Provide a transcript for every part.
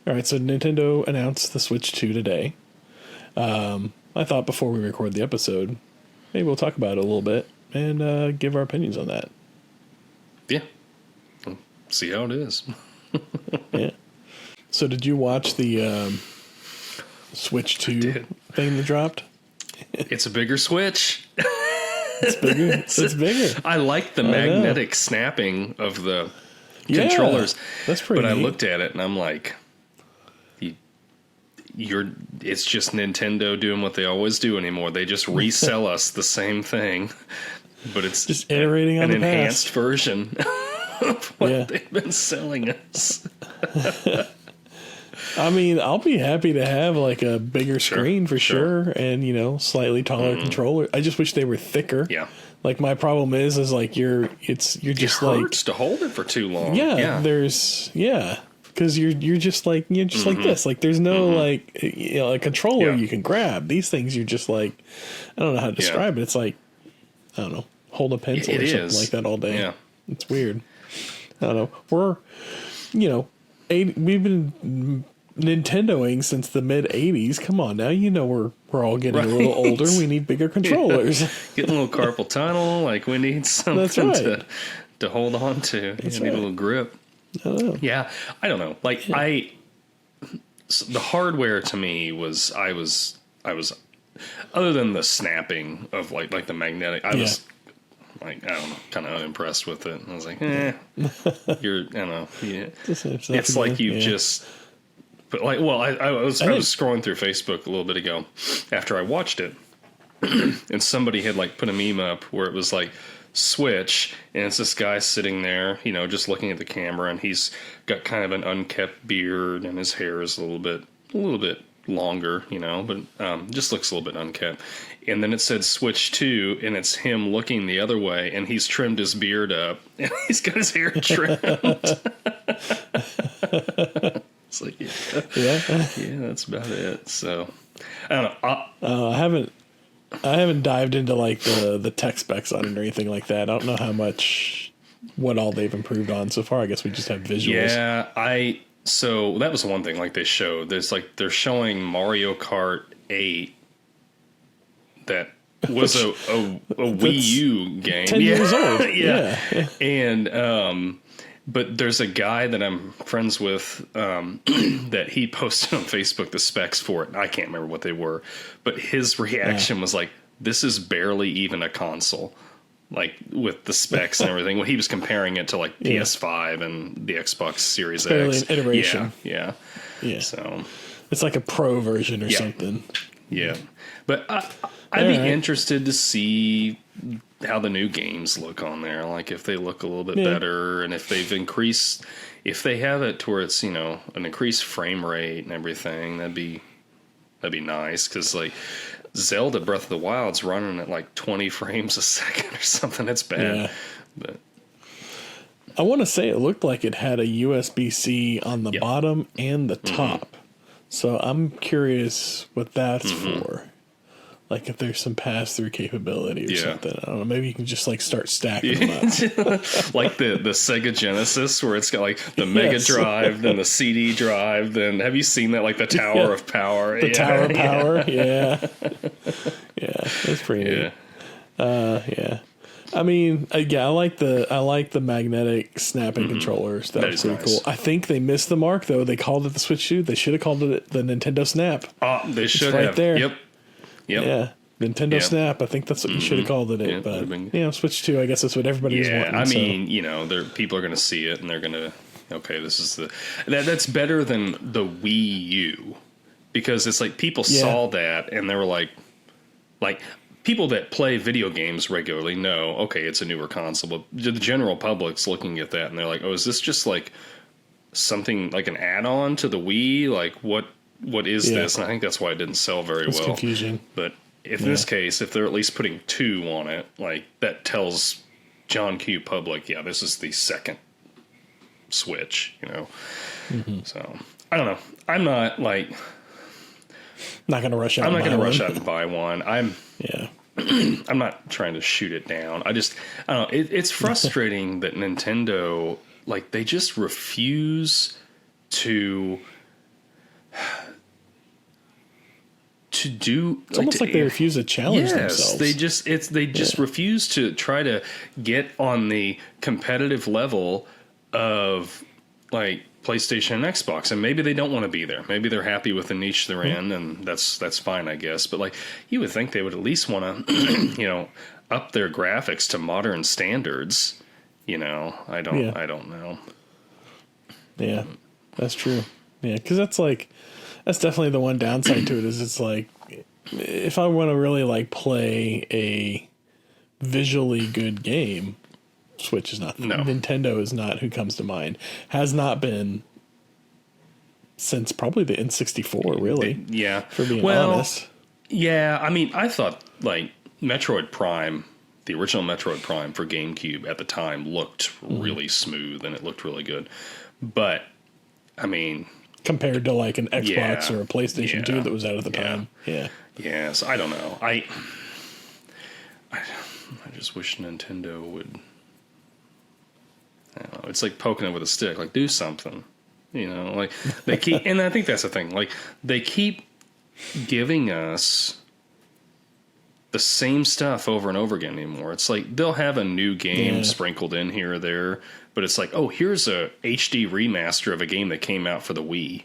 All right, so Nintendo announced the Switch 2 today. I thought before we record the episode, maybe we'll talk about it a little bit and give our opinions on that. Yeah. We'll see how it is. Yeah. So did you watch the Switch 2 thing that dropped? It's a bigger Switch. It's bigger. It's bigger. I like the magnetic snapping of the controllers. That's pretty But neat. I looked at it and I'm like, it's just Nintendo doing what they always do anymore. They just resell us the same thing, but it's just iterating on an the enhanced past. version of what they've been selling us. I mean, I'll be happy to have like a bigger screen for sure, and slightly taller controller. I just wish they were thicker. Yeah. Like my problem is like you're just it hurts to hold it for too long. Because you're just like like this. Like there's no like a controller you can grab. These things you're just like, I don't know how to describe it. It's like, I don't know, hold a pencil or something like that all day. Yeah, it's weird. I don't know. We're we've been Nintendoing since the mid '80s. Come on now, we're all getting a little older. We need bigger controllers. Getting a little carpal tunnel. Like we need something to hold on to. Need a little grip. I don't know. Yeah, I don't know. Like the hardware to me was I was other than the snapping of like the magnetic. I was like, I don't know, kind of unimpressed with it. I was like, you're, I don't know. Yeah. It's like you just. But like, well, I was scrolling through Facebook a little bit ago after I watched it, and somebody had like put a meme up where it was like Switch, and it's this guy sitting there, just looking at the camera, and he's got kind of an unkept beard, and his hair is a little bit longer, but just looks a little bit unkept. And then it said Switch 2, and it's him looking the other way, and he's trimmed his beard up, and he's got his hair trimmed. It's like, that's about it. So, I don't know. I haven't dived into like the tech specs on it or anything like that. I don't know what all they've improved on so far. I guess we just have visuals. Yeah, so that was the one thing like they showed. They're showing Mario Kart 8 that was a Wii U game. 10 years old. Yeah. And but there's a guy that I'm friends with that he posted on Facebook the specs for it. I can't remember what they were, but his reaction was like, this is barely even a console, like with the specs and everything. When he was comparing it to like PS5 and the Xbox Series X. Barely an iteration. Yeah. So it's like a pro version or something. Yeah. But I'd be interested to see how the new games look on there, like if they look a little bit better, and if they have it to where it's an increased frame rate and everything, that'd be nice, because like Zelda Breath of the Wild's running at like 20 frames a second or something. It's bad. But I want to say it looked like it had a USB-C on the bottom and the top, so I'm curious what that's for. Like if there's some pass-through capability or something. I don't know. Maybe you can just like start stacking them up. Like the Sega Genesis, where it's got like the Mega Drive, then the CD drive. Then have you seen that? Like the Tower of Power. The Tower of Power. Yeah. That's pretty neat. I mean, I like the magnetic snapping controllers. That was pretty cool. I think they missed the mark though. They called it the Switch 2. They should have called it the Nintendo Snap. They should have. Right there. Yep. Yeah, Nintendo Snap. I think that's what you should have called it. But Switch 2. I guess that's what everybody was wanting. I mean, people are going to see it and they're going to. Okay, this is that's better than the Wii U, because it's like people saw that and they were like people that play video games regularly know, okay, it's a newer console, but the general public's looking at that and they're like, oh, is this just like something like an add-on to the Wii? Like what is this? And I think that's why it didn't sell very well. It's confusing. But if in this case, if they're at least putting 2 on it, like that tells John Q. public, this is the second Switch, So I don't know. I'm not like not going to rush out. I'm not going to rush out and buy one. I'm Yeah. I'm not trying to shoot it down. I don't know. It's frustrating that Nintendo, like, they just refuse to to do. It's almost like they refuse to challenge themselves. They just refuse to try to get on the competitive level of like PlayStation and Xbox, and maybe they don't want to be there. Maybe they're happy with the niche they're in, and that's fine, I guess. But like, you would think they would at least want to, up their graphics to modern standards. I don't know. Yeah, that's true. Yeah, because that's definitely the one downside to it is it's like, if I want to really like play a visually good game, Switch is not. No. Nintendo is not who comes to mind. Has not been since probably the N64, really. Yeah. For being honest. Yeah, I mean, I thought like Metroid Prime, the original Metroid Prime for GameCube at the time looked really smooth and it looked really good. But, I mean... compared to like an Xbox or a PlayStation 2 that was out at the time. Yeah. Yeah, so I don't know. I just wish Nintendo would... I don't know. It's like poking it with a stick. Like, do something. Like they keep... and I think that's the thing. Like, they keep giving us the same stuff over and over again anymore. It's like they'll have a new game sprinkled in here or there, but it's like, oh, here's a HD remaster of a game that came out for the Wii.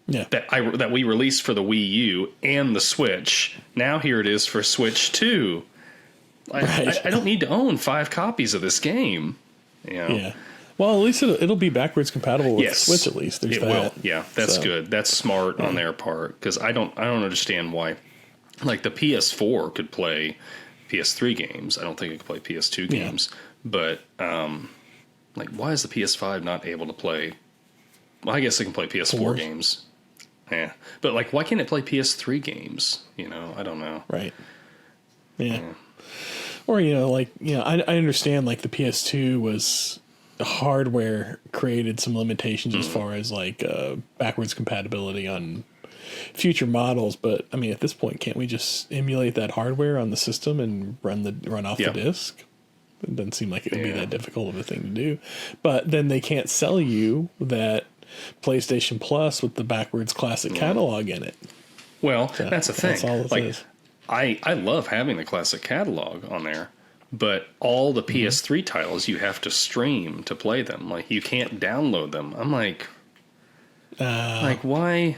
Yeah. That we released for the Wii U and the Switch. Now here it is for Switch 2. I don't need to own 5 copies of this game. Yeah. Well, at least it'll be backwards compatible with Switch. At least it will. Yeah, that's good. That's smart on their part, because I don't understand why. Like the PS4 could play PS3 games. I don't think it could play PS2 games. But like, why is the PS5 not able to play? Well, I guess it can play PS4 games. Yeah, but like, why can't it play PS3 games? I don't know. Right. Yeah. Or, I understand, like, the PS2 was hardware created some limitations as far as, like, backwards compatibility on future models. But, I mean, at this point, can't we just emulate that hardware on the system and run off the disc? It doesn't seem like it would be that difficult of a thing to do. But then they can't sell you that PlayStation Plus with the backwards classic catalog in it. Well, that's the thing. That's all it is. I love having the classic catalog on there, but all the PS3 titles you have to stream to play them. Like, you can't download them. I'm like why?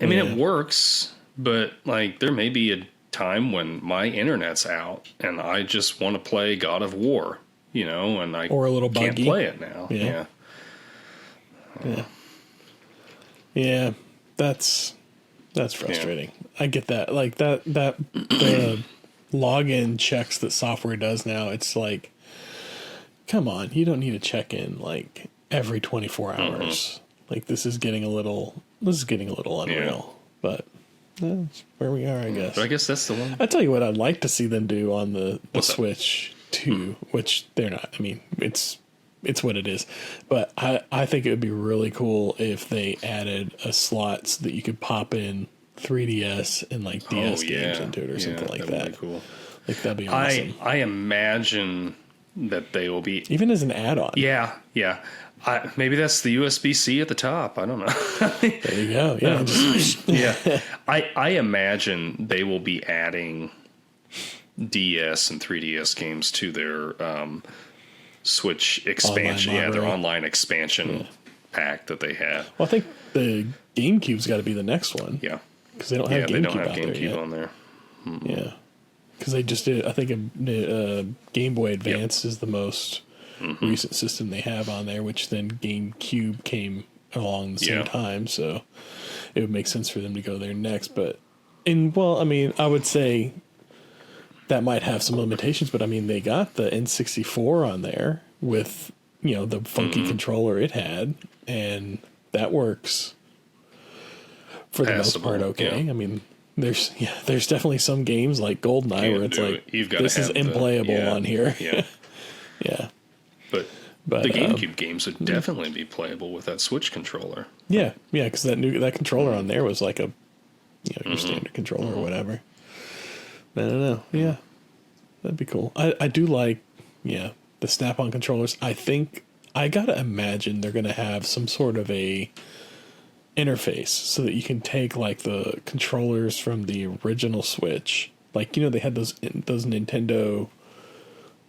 I mean, it works, but like, there may be a time when my internet's out and I just want to play God of War, and I or a little can't buggy. play it now. Yeah. That's frustrating. I get that. Like the login checks that software does now, it's like, come on, you don't need to check in like every 24 hours. Like, this is getting a little unreal. But that's where we are, I guess. But I guess that's the one. I tell you what I'd like to see them do on the Switch 2, which they're not. I mean, it's what it is. But I think it would be really cool if they added a slot so that you could pop in 3DS and like DS games into it or something like that. Be cool. Like, that'd be awesome. I imagine that they will be even as an add-on. Yeah. Maybe that's the USB-C at the top. I don't know. There you go. Yeah. I imagine they will be adding DS and 3DS games to their Switch expansion. Their online expansion pack that they have. Well, I think the GameCube's got to be the next one. Yeah. Because they don't have GameCube on there. Yeah. Because they just did, I think a Game Boy Advance is the most recent system they have on there, which then GameCube came along the same time, so it would make sense for them to go there next. But, I mean, I would say that might have some limitations, but I mean, they got the N64 on there with, the funky controller it had, and that works for the most part okay. Yeah. I mean, there's definitely some games like GoldenEye where it's like, this is unplayable on here. Yeah. Yeah. But the GameCube games would definitely be playable with that Switch controller. Yeah, because that controller on there was like a your standard controller or whatever. I don't know. Yeah, that'd be cool. I do like the Snap-on controllers. I think I gotta imagine they're gonna have some sort of a interface so that you can take like the controllers from the original Switch. Like, they had those Nintendo,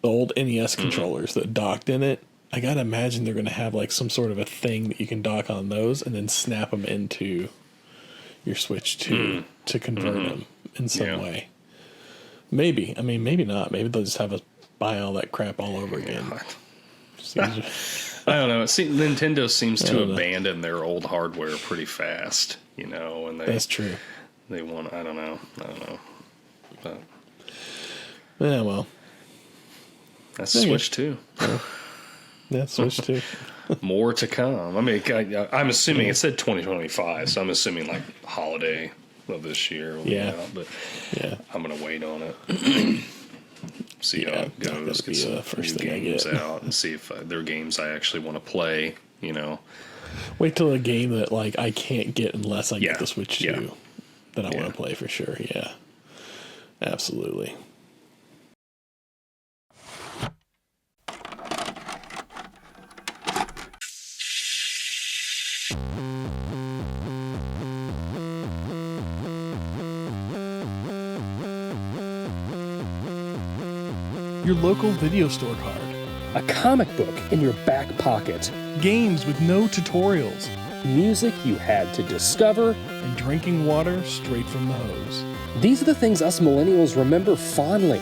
the old NES controllers that docked in it. I gotta imagine they're gonna have like some sort of a thing that you can dock on those and then snap them into your Switch 2 to convert them in some way. Maybe. I mean, maybe not. Maybe they'll just have us buy all that crap all over again. I don't know. Nintendo seems to abandon their old hardware pretty fast, and that's true. They want. I don't know. But yeah, well, that's Switch 2. Yeah, Switch 2. More to come. I mean, I'm assuming it said 2025, so I'm assuming like holiday of this year. But I'm gonna wait on it. See how it goes. Get some first new games out and see if they're games I actually want to play. Wait till a game that like I can't get unless I get the Switch 2 that I want to play for sure. Yeah, absolutely. Your local video store card. A comic book in your back pocket. Games with no tutorials. Music you had to discover. And drinking water straight from the hose. These are the things us millennials remember fondly.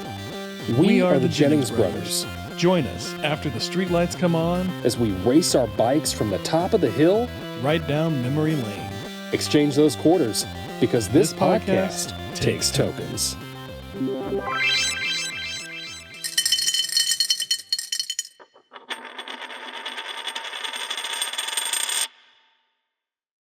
We are the Jennings brothers. Join us after the streetlights come on as we race our bikes from the top of the hill right down memory lane. Exchange those quarters because this podcast takes tokens.